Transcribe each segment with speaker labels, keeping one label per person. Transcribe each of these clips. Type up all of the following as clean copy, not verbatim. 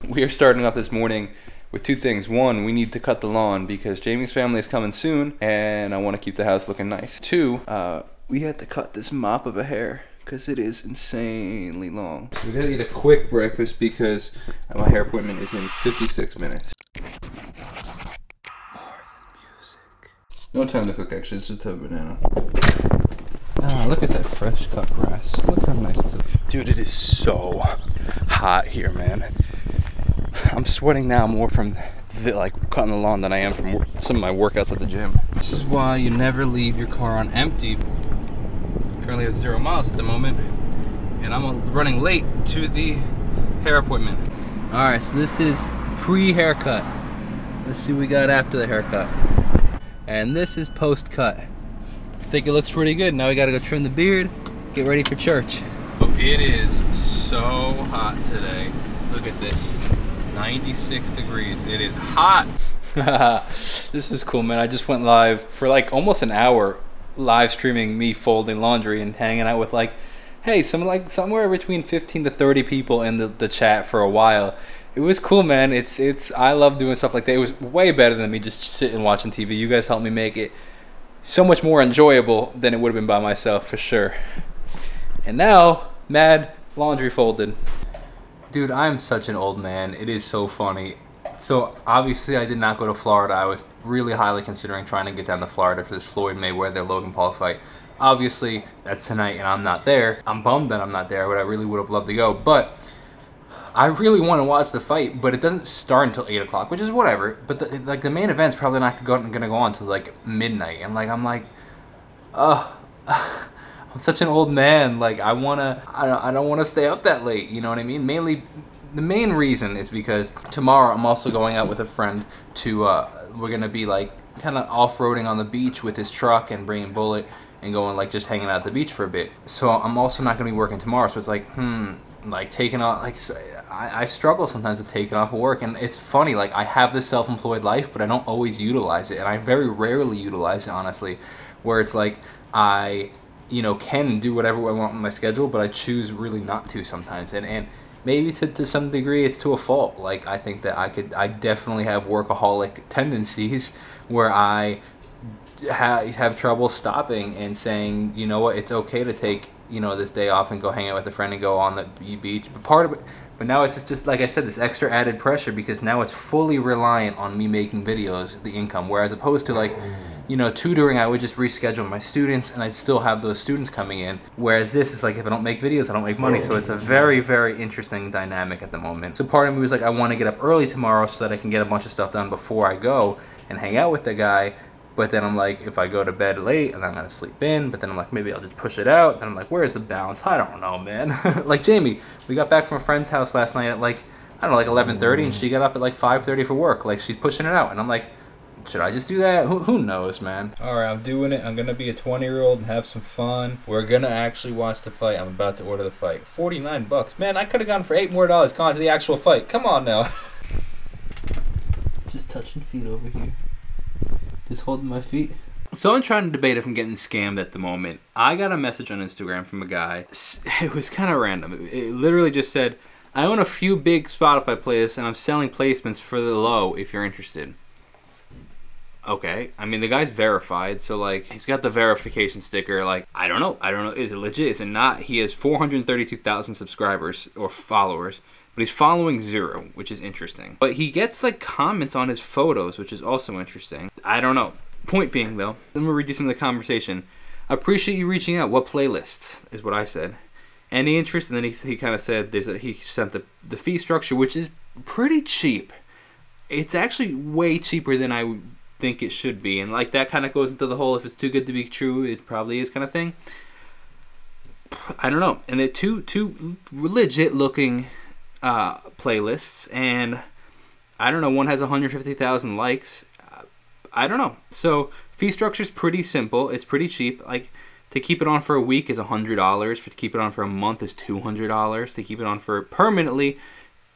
Speaker 1: We are starting off this morning with two things. One, we need to cut the lawn because Jamie's family is coming soon and I want to keep the house looking nice. Two, we had to cut this mop of a hair because it is insanely long. So we gotta eat a quick breakfast because my hair appointment is in 56 minutes. More than music. No time to cook actually, it's just a banana. Ah, look at that fresh cut grass. Look how nice it is. Dude, it is so hot here, man. I'm sweating now more from like cutting the lawn than I am from some of my workouts at the gym. This is why you never leave your car on empty. Currently at 0 miles at the moment, and I'm running late to the hair appointment. All right, so this is pre-haircut. Let's see what we got after the haircut. And this is post-cut. I think it looks pretty good. Now we gotta go trim the beard, get ready for church. Oh, it is so hot today. Look at this, 96 degrees. It is hot. This is cool, man. I just went live for like almost an hour, live streaming me folding laundry and hanging out with like, hey, somewhere between 15 to 30 people in the chat for a while. It was cool, man. I love doing stuff like that. It was way better than me just sitting watching TV. You guys helped me make it so much more enjoyable than it would have been by myself for sure. And now, mad laundry folded. Dude, I'm such an old man. It is so funny. So obviously I did not go to Florida. I was really highly considering trying to get down to Florida for this Floyd Mayweather-Logan Paul fight. Obviously that's tonight and I'm not there. I'm bummed that I'm not there, but I really would have loved to go. But I really want to watch the fight, but it doesn't start until 8 o'clock, which is whatever. But the main event's probably not going to go on until like midnight. And like I'm like, I'm such an old man. Like I don't want to stay up that late. You know what I mean? Mainly. The main reason is because tomorrow I'm also going out with a friend to, we're going to be like kind of off-roading on the beach with his truck and bringing Bullet and going like just hanging out at the beach for a bit. So I'm also not going to be working tomorrow. So it's like, like taking off, like I struggle sometimes with taking off of work. And it's funny, like I have this self-employed life, but I don't always utilize it. And I very rarely utilize it, honestly, where it's like I, can do whatever I want with my schedule, but I choose really not to sometimes. And maybe to some degree it's to a fault. Like I think that I definitely have workaholic tendencies where I have trouble stopping and saying, you know what, it's okay to take, this day off and go hang out with a friend and go on the beach. But now it's just like I said, this extra added pressure because now it's fully reliant on me making videos, the income. Whereas opposed to like, tutoring, I would just reschedule my students and I'd still have those students coming in. Whereas this is like, if I don't make videos, I don't make money. So it's a very, very interesting dynamic at the moment. So part of me was like, I want to get up early tomorrow so that I can get a bunch of stuff done before I go and hang out with the guy. But then I'm like, if I go to bed late and I'm going to sleep in, but then I'm like, maybe I'll just push it out. Then I'm like, where's the balance? I don't know, man. Like Jamie, we got back from a friend's house last night at like, I don't know, like 11:30 and she got up at like 5:30 for work. Like she's pushing it out. And I'm like, should I just do that? Who knows, man? Alright, I'm doing it. I'm going to be a 20-year-old and have some fun. We're going to actually watch the fight. I'm about to order the fight. $49. Man, I could have gone for $8 more gone to the actual fight. Come on now. Just touching feet over here. Just holding my feet. So I'm trying to debate if I'm getting scammed at the moment. I got a message on Instagram from a guy. It was kind of random. It literally just said, I own a few big Spotify playlists and I'm selling placements for the low if you're interested. Okay, I mean the guy's verified, so like he's got the verification sticker. Like I don't know, is it legit? Is it not? He has 432,000 subscribers or followers, but he's following 0, which is interesting. But he gets like comments on his photos, which is also interesting. I don't know. Point being though, let me read you some of the conversation. I appreciate you reaching out. What playlist is what I said. Any interest? And then he kind of said he sent the fee structure, which is pretty cheap. It's actually way cheaper than I think it should be, and like that kind of goes into the whole if it's too good to be true, it probably is kind of thing. I don't know. And they're two legit looking playlists, and I don't know, one has 150,000 likes. I don't know. So fee structure is pretty simple. It's pretty cheap. Like to keep it on for a week is $100. To keep it on for a month is $200. To keep it on for permanently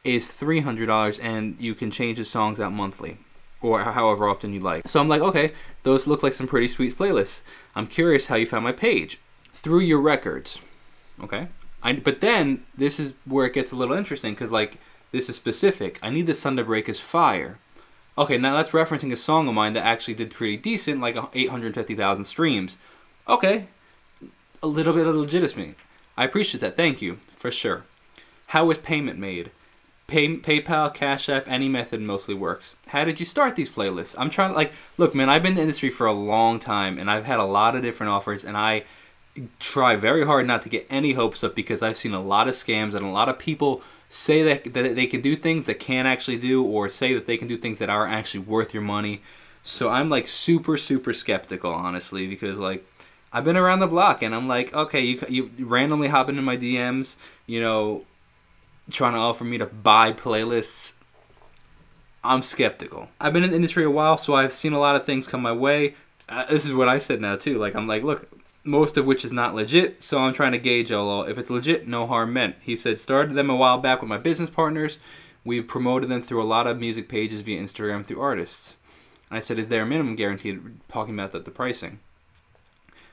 Speaker 1: is $300, and you can change the songs out monthly or however often you like. So I'm like, okay, those look like some pretty sweet playlists. I'm curious how you found my page. Through your records. Okay. But then this is where it gets a little interesting, because like This is specific. I Need the Sun to Break is fire. Okay, now that's referencing a song of mine that actually did pretty decent, like 850,000 streams. Okay, a little bit of legitimacy. I appreciate that. Thank you, for sure. How is payment made? PayPal, Cash App, any method mostly works. How did you start these playlists? I'm trying to, like, look, man, I've been in the industry for a long time, and I've had a lot of different offers, and I try very hard not to get any hopes up because I've seen a lot of scams and a lot of people say that they can do things that can't actually do, or say that they can do things that are actually worth your money. So I'm like super skeptical, honestly, because like I've been around the block and I'm like, okay, you randomly hop into my DMs, you know, trying to offer me to buy playlists. I'm skeptical. I've been in the industry a while, so I've seen a lot of things come my way. This is what I said now too. Like I'm like, look, most of which is not legit, so I'm trying to gauge all. If it's legit, no harm meant. He said, started them a while back with my business partners. We've promoted them through a lot of music pages via Instagram through artists. And I said, is there a minimum guaranteed? Talking about the pricing.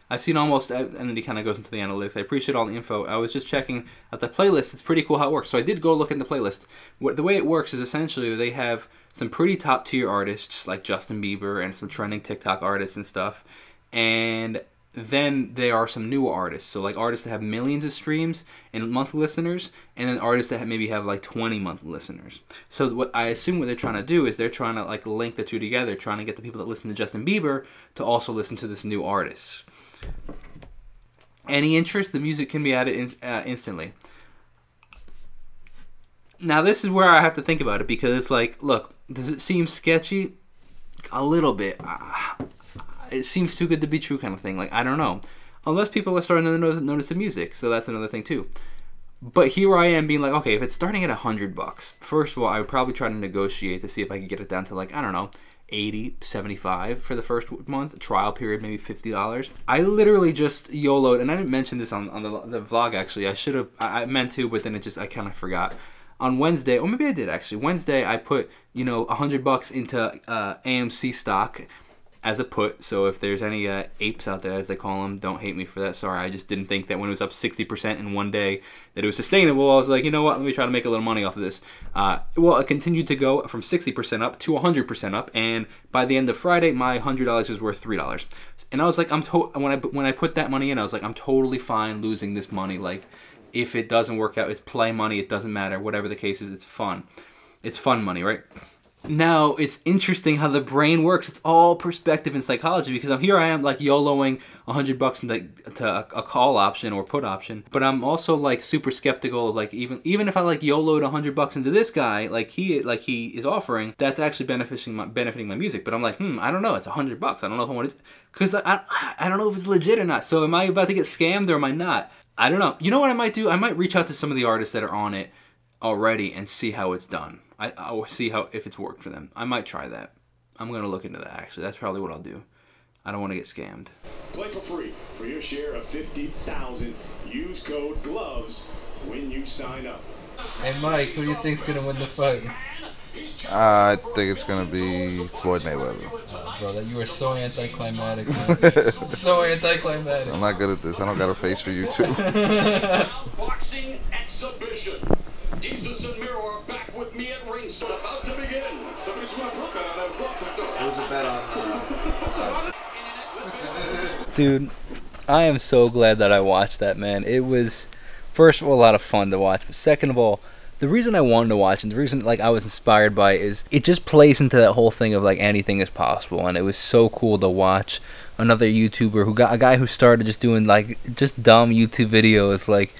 Speaker 1: I've seen almost, and then he kind of goes into the analytics. I appreciate all the info. I was just checking out the playlist. It's pretty cool how it works. So I did go look at the playlist. The way it works is essentially they have some pretty top tier artists like Justin Bieber and some trending TikTok artists and stuff. And then there are some new artists, so like artists that have millions of streams and monthly listeners, and then artists that maybe have like 20 monthly listeners. So what I assume what they're trying to do is they're trying to like link the two together, trying to get the people that listen to Justin Bieber to also listen to this new artist. Any interest, the music can be added instantly. Now this is where I have to think about it, because it's like, look, does it seem sketchy? A little bit. It seems too good to be true kind of thing. Like, I don't know. Unless people are starting to notice the music, so that's another thing too. But here I am being like, okay, if it's starting at $100, first of all, I would probably try to negotiate to see if I could get it down to like, I don't know, 80, 75 for the first month. Trial period, maybe $50. I literally just YOLO'd, and I didn't mention this on the vlog actually. I should have, I meant to, but then I kind of forgot. On Wednesday, or maybe I did actually. Wednesday, I put, you know, $100 into AMC stock as a put. So if there's any apes out there, as they call them, don't hate me for that. Sorry, I just didn't think that when it was up 60% in one day that it was sustainable. I was like, you know what, let me try to make a little money off of this. Well, it continued to go from 60% up to 100% up, and by the end of Friday, my $100 was worth $3. And I was like, when I put that money in, I was like, I'm totally fine losing this money. Like, if it doesn't work out, it's play money. It doesn't matter. Whatever the case is, it's fun. It's fun money, right? Now, it's interesting how the brain works. It's all perspective and psychology, because here I am like YOLOing $100 into a call option or put option, but I'm also like super skeptical of like even if I like YOLO'd $100 into this guy, like he is offering, that's actually benefiting my music. But I'm like, I don't know. It's $100. I don't know if I want to, because I don't know if it's legit or not. So am I about to get scammed or am I not? I don't know. You know what I might do? I might reach out to some of the artists that are on it already and see how it's done. I'll see if it's worked for them. I might try that. I'm going to look into that, actually. That's probably what I'll do. I don't want to get scammed.
Speaker 2: Play for free for your share of 50,000. Use code GLOVES when you sign up.
Speaker 1: Hey, Mike, who do you think's going to win the fight?
Speaker 3: I think it's going to be Floyd Mayweather.
Speaker 1: Bro, you are so anticlimactic, man. So anticlimactic.
Speaker 3: I'm not good at this. I don't got a face for YouTube.
Speaker 2: Boxing exhibition. Jesus and Miro are back with me at ringside. About to begin. Somebody's going to put that on that block.
Speaker 4: There was a bet on.
Speaker 1: Dude, I am so glad that I watched that, man. It was, first of all, a lot of fun to watch. But second of all, the reason I wanted to watch and the reason like I was inspired by it is it just plays into that whole thing of like anything is possible. And it was so cool to watch another YouTuber a guy who started just doing like just dumb YouTube videos, like,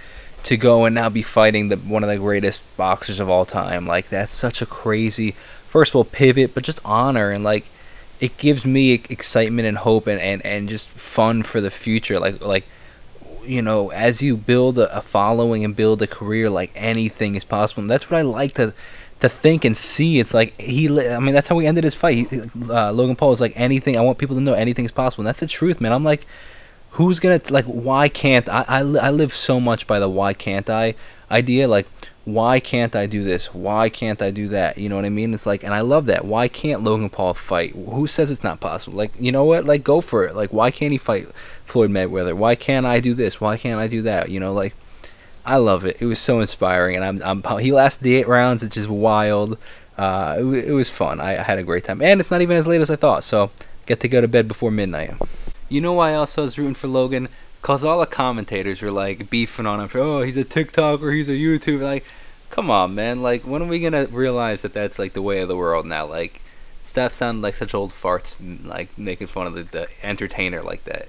Speaker 1: to go and now be fighting one of the greatest boxers of all time. Like, that's such a crazy, first of all, pivot, but just honor, and like it gives me excitement and hope and just fun for the future. Like you know, as you build a following and build a career, like anything is possible. And that's what I like to think and see. It's like I mean, that's how he ended his fight. Logan Paul was like, anything, I want people to know anything is possible. And that's the truth, man. I'm like, who's gonna, like, why can't I live so much by the why can't I idea. Like, why can't I do this? Why can't I do that? You know what I mean? It's like, and I love that. Why can't Logan Paul fight? Who says it's not possible? Like, you know what? Like, go for it. Like, why can't he fight Floyd Mayweather? Why can't I do this? Why can't I do that? You know, like, I love it. It was so inspiring, and he lasted the 8 rounds. It's just wild. It was fun. I had a great time, and it's not even as late as I thought. So get to go to bed before midnight. You know why else I was rooting for Logan? Cause all the commentators were like beefing on him for, oh, he's a TikToker, he's a YouTuber. Like, come on, man. Like, when are we gonna realize that that's like the way of the world now? Like, stuff sounded like such old farts, like making fun of the entertainer like that.